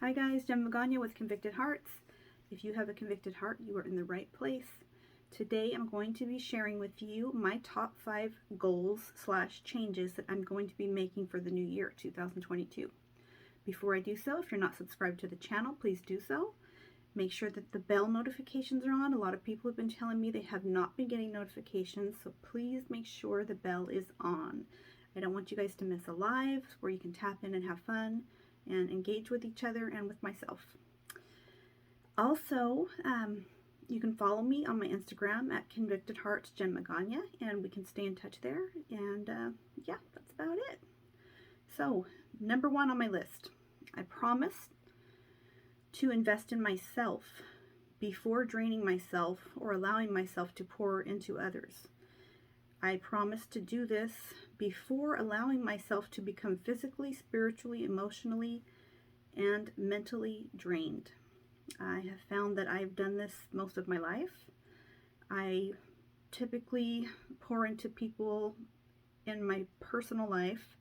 Hi guys, Jen Magana with Convicted Hearts. If you have a convicted heart, you are in the right place. Today I'm going to be sharing with you my top 5 goals / changes that I'm going to be making for the new year, 2022. Before I do so, if you're not subscribed to the channel, please do so. Make sure that the bell notifications are on. A lot of people have been telling me they have not been getting notifications, so please make sure the bell is on. I don't want you guys to miss a live where you can tap in and have fun and engage with each other and with myself. Also, you can follow me on my Instagram at Convicted Hearts Jen Magana, and we can stay in touch there. And yeah, that's about it. So, number 1 on my list, I promised to invest in myself before draining myself or allowing myself to pour into others. I promised to do this before allowing myself to become physically, spiritually, emotionally, and mentally drained. I have found that I've done this most of my life. I typically pour into people in my personal life,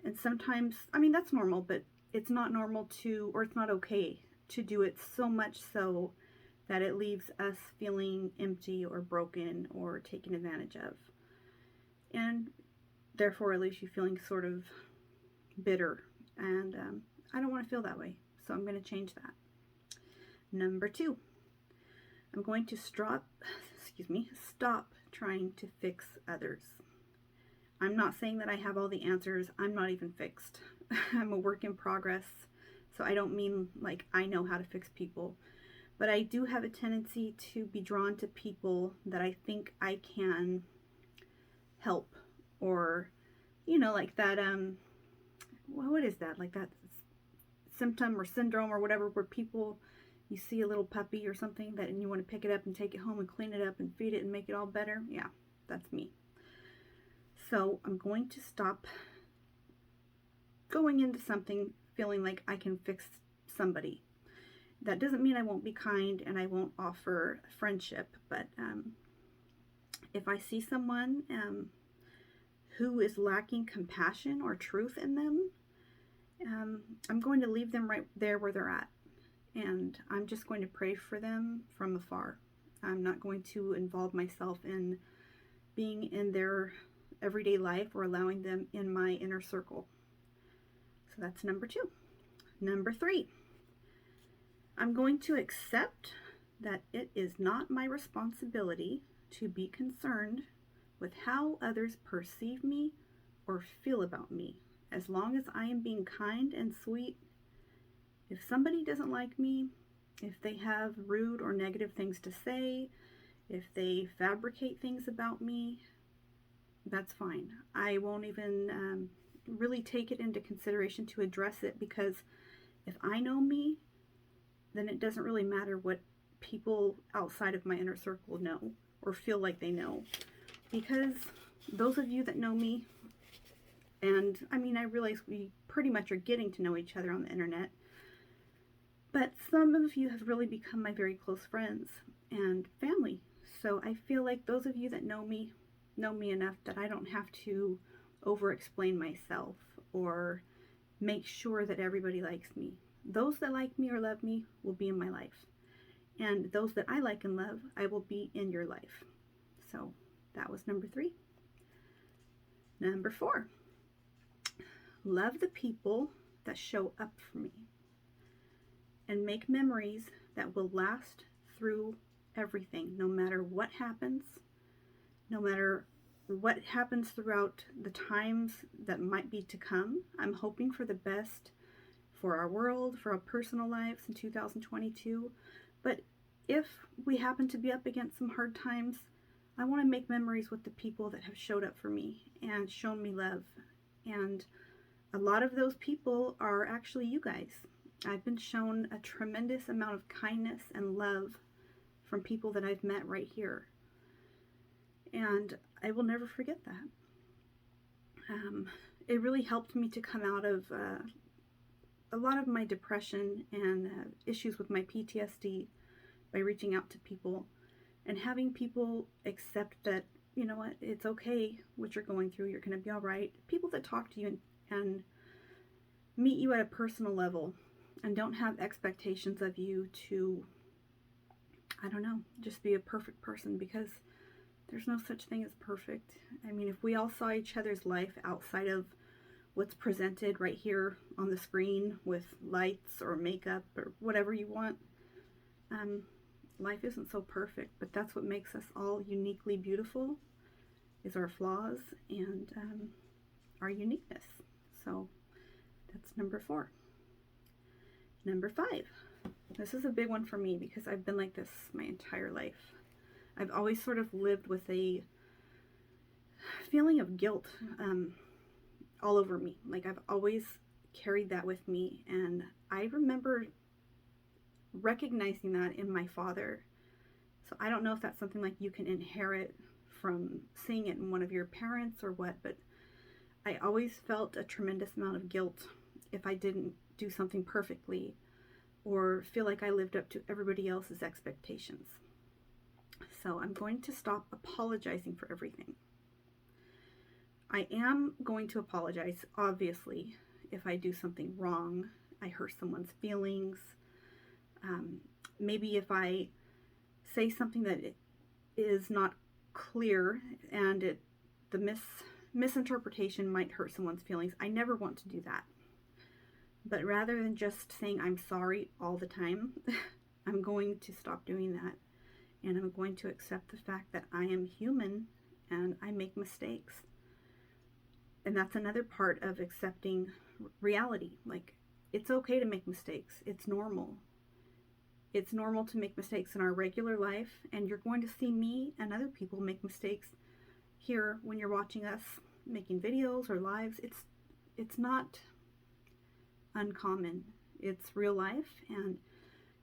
and sometimes, I mean, that's normal, but it's not normal to, or it's not okay to do it so much so that it leaves us feeling empty or broken or taken advantage of. And therefore it leaves you feeling sort of bitter. And I don't want to feel that way. So I'm going to change that. Number 2, I'm going to stop trying to fix others. I'm not saying that I have all the answers. I'm not even fixed. I'm a work in progress. So I don't mean like I know how to fix people, but I do have a tendency to be drawn to people that I think I can help, or, you know, like that, what is that? Like that symptom or syndrome or whatever, where people, you see a little puppy or something that, and you want to pick it up and take it home and clean it up and feed it and make it all better. Yeah, that's me. So I'm going to stop going into something feeling like I can fix somebody. That doesn't mean I won't be kind and I won't offer friendship, but if I see someone who is lacking compassion or truth in them, I'm going to leave them right there where they're at, and I'm just going to pray for them from afar. I'm not going to involve myself in being in their everyday life or allowing them in my inner circle. So that's number 2. Number 3, I'm going to accept that it is not my responsibility to be concerned with how others perceive me or feel about me, as long as I am being kind and sweet. If somebody doesn't like me, if they have rude or negative things to say, if they fabricate things about me, that's fine. I won't even really take it into consideration to address it, because if I know me, then it doesn't really matter what people outside of my inner circle know or feel like they know. Because those of you that know me, and I mean, I realize we pretty much are getting to know each other on the internet, but some of you have really become my very close friends and family. So I feel like those of you that know me enough that I don't have to over-explain myself or make sure that everybody likes me. Those that like me or love me will be in my life. And those that I like and love, I will be in your life. So that was number 3. Number 4, love the people that show up for me and make memories that will last through everything, no matter what happens, no matter what happens throughout the times that might be to come. I'm hoping for the best for our world, for our personal lives in 2022. But if we happen to be up against some hard times, I want to make memories with the people that have showed up for me and shown me love. And a lot of those people are actually you guys. I've been shown a tremendous amount of kindness and love from people that I've met right here. And I will never forget that. It really helped me to come out of a lot of my depression and issues with my PTSD by reaching out to people and having people accept that, you know what, it's okay what you're going through, you're going to be all right. People that talk to you and meet you at a personal level and don't have expectations of you to, I don't know, just be a perfect person, because there's no such thing as perfect. I mean, if we all saw each other's life outside of what's presented right here on the screen with lights or makeup or whatever you want, life isn't so perfect, but that's what makes us all uniquely beautiful, is our flaws and our uniqueness. So that's number 4. Number 5. This is a big one for me because I've been like this my entire life. I've always sort of lived with a feeling of guilt all over me. Like, I've always carried that with me, and I remember recognizing that in my father. So I don't know if that's something like you can inherit from seeing it in one of your parents or what, but I always felt a tremendous amount of guilt if I didn't do something perfectly or feel like I lived up to everybody else's expectations. So I'm going to stop apologizing for everything. I am going to apologize, obviously, if I do something wrong, I hurt someone's feelings. Maybe if I say something that is not clear and the misinterpretation might hurt someone's feelings. I never want to do that. But rather than just saying I'm sorry all the time, I'm going to stop doing that. And I'm going to accept the fact that I am human and I make mistakes. And that's another part of accepting reality. Like, it's okay to make mistakes. It's normal. It's normal to make mistakes in our regular life, and you're going to see me and other people make mistakes here when you're watching us making videos or lives. It's not uncommon. It's real life, and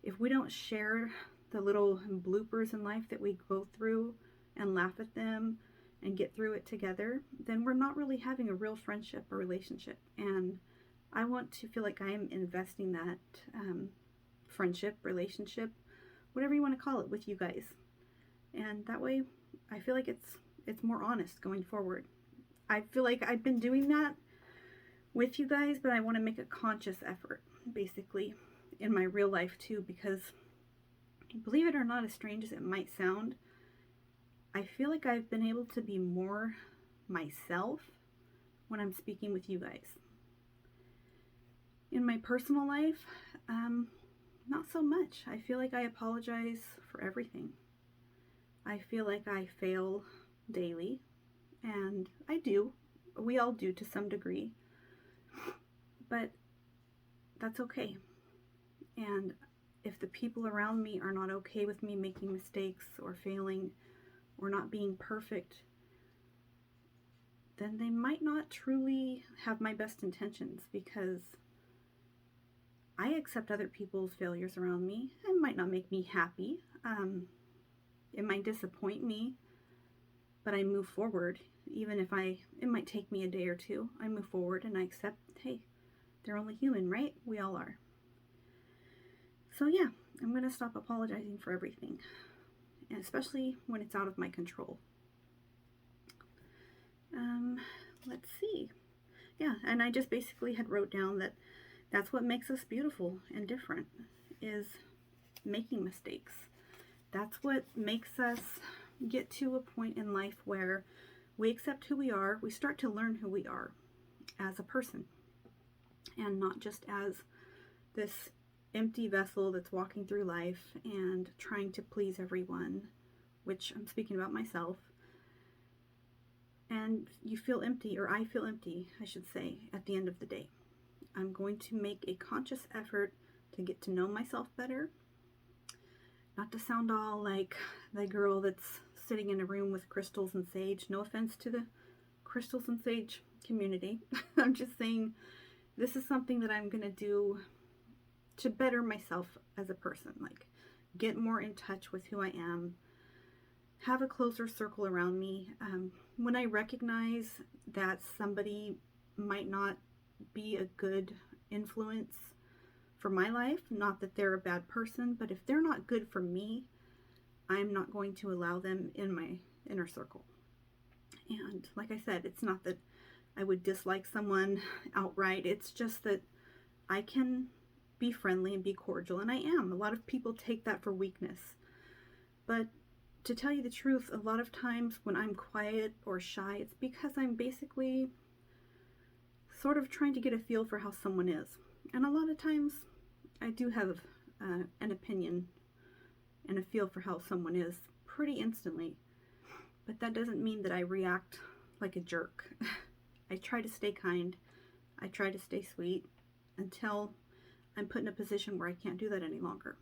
if we don't share the little bloopers in life that we go through and laugh at them and get through it together, then we're not really having a real friendship or relationship. And I want to feel like I am investing that friendship, relationship, whatever you want to call it, with you guys. And that way I feel like it's more honest going forward. I feel like I've been doing that with you guys, but I want to make a conscious effort, basically, in my real life too, because believe it or not, as strange as it might sound, I feel like I've been able to be more myself when I'm speaking with you guys. In my personal life, not so much. I feel like I apologize for everything. I feel like I fail daily, and I do. We all do to some degree. But that's okay. And if the people around me are not okay with me making mistakes or failing or not being perfect, then they might not truly have my best intentions, because I accept other people's failures around me. It might not make me happy. It might disappoint me, but I move forward. Even if it might take me a day or two, I move forward and I accept, hey, they're only human, right? We all are. So yeah, I'm going to stop apologizing for everything, and especially when it's out of my control. Let's see. Yeah, and I just basically had wrote down that that's what makes us beautiful and different, is making mistakes. That's what makes us get to a point in life where we accept who we are. We start to learn who we are as a person, and not just as this empty vessel that's walking through life and trying to please everyone, which I'm speaking about myself. And you feel empty, or I feel empty, I should say, at the end of the day. I'm going to make a conscious effort to get to know myself better. Not to sound all like the girl that's sitting in a room with crystals and sage. No offense to the crystals and sage community. I'm just saying this is something that I'm going to do to better myself as a person. Like, get more in touch with who I am. Have a closer circle around me. When I recognize that somebody might not be a good influence for my life, not that they're a bad person, but if they're not good for me, I'm not going to allow them in my inner circle. And like I said, it's not that I would dislike someone outright. It's just that I can be friendly and be cordial, and I am. A lot of people take that for weakness. But to tell you the truth, a lot of times when I'm quiet or shy, it's because I'm basically sort of trying to get a feel for how someone is. And a lot of times I do have an opinion and a feel for how someone is pretty instantly. But that doesn't mean that I react like a jerk. I try to stay kind. I try to stay sweet until I'm put in a position where I can't do that any longer.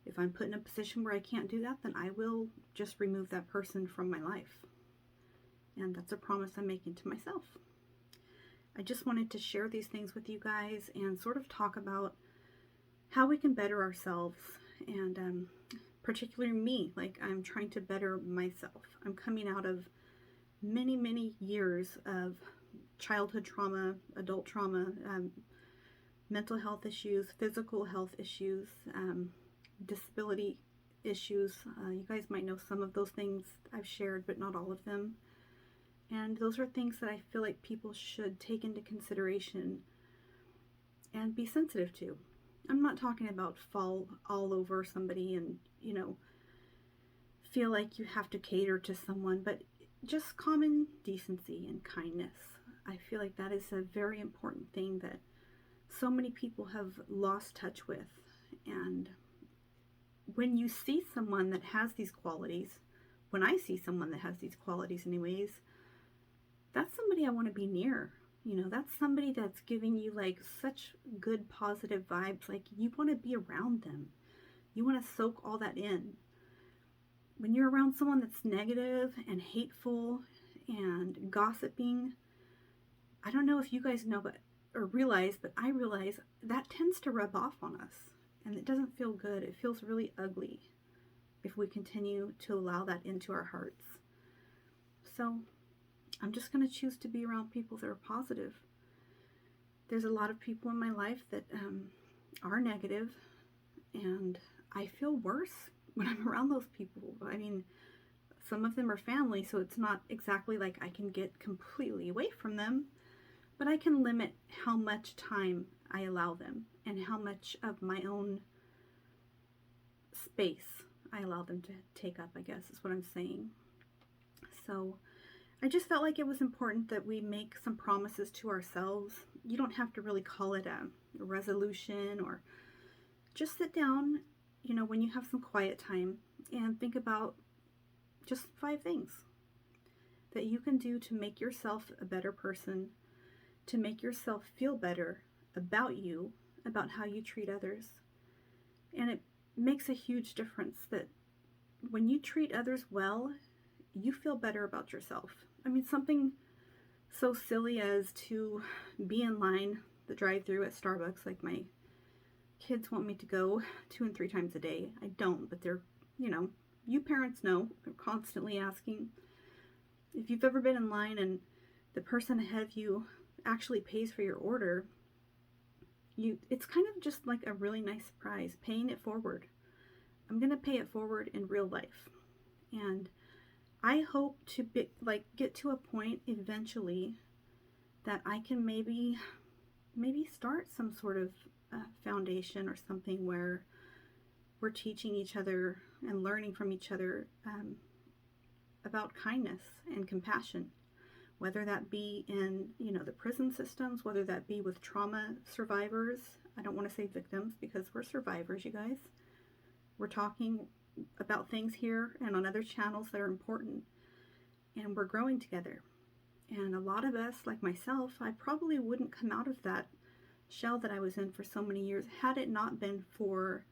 If I'm put in a position where I can't do that, then I will just remove that person from my life. And that's a promise I'm making to myself. I just wanted to share these things with you guys and sort of talk about how we can better ourselves, and particularly me. Like, I'm trying to better myself. I'm coming out of many, many years of childhood trauma, adult trauma, mental health issues, physical health issues, disability issues. You guys might know some of those things I've shared, but not all of them. And those are things that I feel like people should take into consideration and be sensitive to. I'm not talking about fall all over somebody and, feel like you have to cater to someone, but just common decency and kindness. I feel like that is a very important thing that so many people have lost touch with. And when you see someone that has these qualities, when I see someone that has these qualities anyways, that's somebody I want to be near. That's somebody that's giving you like such good positive vibes. Like, you want to be around them. You want to soak all that in. When you're around someone that's negative and hateful and gossiping, I don't know if you guys know or realize, but I realize that tends to rub off on us. And it doesn't feel good. It feels really ugly if we continue to allow that into our hearts. So I'm just going to choose to be around people that are positive. There's a lot of people in my life that are negative, and I feel worse when I'm around those people. I mean, some of them are family, so it's not exactly like I can get completely away from them, but I can limit how much time I allow them and how much of my own space I allow them to take up, I guess is what I'm saying. So I just felt like it was important that we make some promises to ourselves. You don't have to really call it a resolution, or just sit down, when you have some quiet time, and think about just 5 things that you can do to make yourself a better person, to make yourself feel better about you, about how you treat others. And it makes a huge difference that when you treat others well, you feel better about yourself. I mean, something so silly as to be in line, the drive-thru at Starbucks. Like, my kids want me to go 2 and 3 times a day. I don't, but they're, you parents know, they're constantly asking. If you've ever been in line and the person ahead of you actually pays for your order, it's kind of just like a really nice surprise, paying it forward. I'm going to pay it forward in real life. And I hope to get to a point eventually that I can maybe start some sort of foundation or something where we're teaching each other and learning from each other about kindness and compassion, whether that be in the prison systems, whether that be with trauma survivors. I don't want to say victims, because we're survivors, you guys. We're talking about things here and on other channels that are important, and we're growing together. And a lot of us, like myself, I probably wouldn't come out of that shell that I was in for so many years had it not been for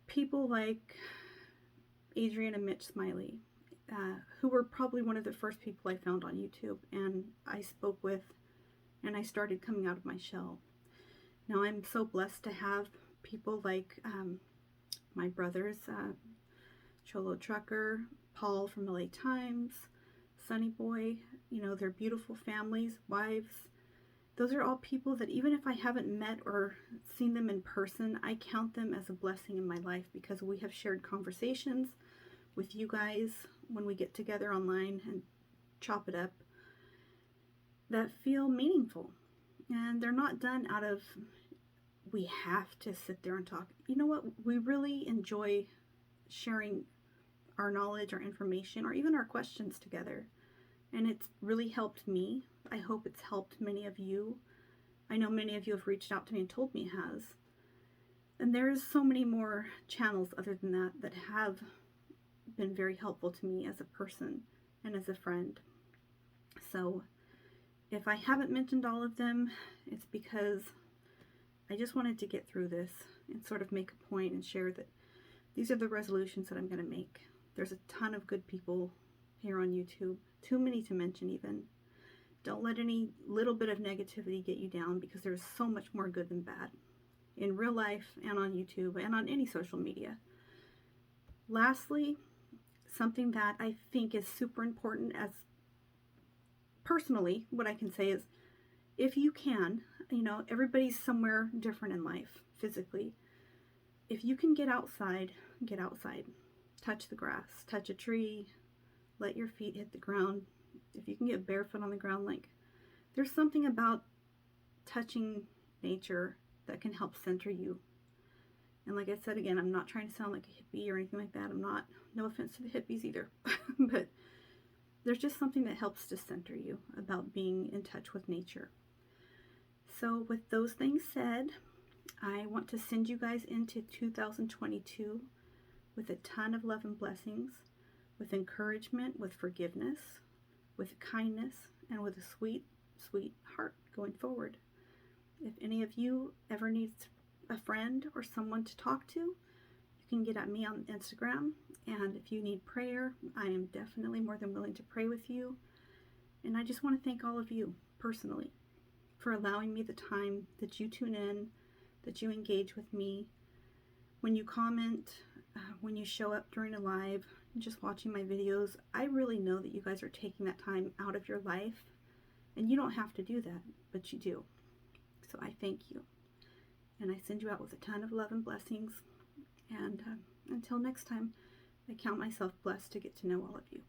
people like Adrian and Mitch Smiley, who were probably one of the first people I found on YouTube and I spoke with, and I started coming out of my shell. Now, I'm so blessed to have people like my brothers, Cholo Trucker, Paul from LA Times, Sunny Boy. They're beautiful families, wives. Those are all people that even if I haven't met or seen them in person, I count them as a blessing in my life, because we have shared conversations with you guys when we get together online and chop it up that feel meaningful. And they're not done out of we have to sit there and talk. You know what? We really enjoy sharing our knowledge, our information, or even our questions together. And it's really helped me. I hope it's helped many of you. I know many of you have reached out to me and told me it has. And there's so many more channels other than that that have been very helpful to me as a person and as a friend. So if I haven't mentioned all of them, it's because I just wanted to get through this and sort of make a point and share that these are the resolutions that I'm going to make. There's a ton of good people here on YouTube, too many to mention even. Don't let any little bit of negativity get you down, because there's so much more good than bad in real life and on YouTube and on any social media. Lastly, something that I think is super important, as personally, what I can say is, if you can, everybody's somewhere different in life physically. If you can get outside, get outside. Touch the grass, touch a tree, let your feet hit the ground. If you can get barefoot on the ground, there's something about touching nature that can help center you. And like I said again, I'm not trying to sound like a hippie or anything like that. I'm not. No offense to the hippies either. But there's just something that helps to center you about being in touch with nature. So with those things said, I want to send you guys into 2022 with a ton of love and blessings, with encouragement, with forgiveness, with kindness, and with a sweet, sweet heart going forward. If any of you ever needs a friend or someone to talk to, you can get at me on Instagram. And if you need prayer, I am definitely more than willing to pray with you. And I just want to thank all of you personally for allowing me the time that you tune in, that you engage with me. When you comment, when you show up during a live, just watching my videos, I really know that you guys are taking that time out of your life. And you don't have to do that, but you do. So I thank you. And I send you out with a ton of love and blessings. And until next time, I count myself blessed to get to know all of you.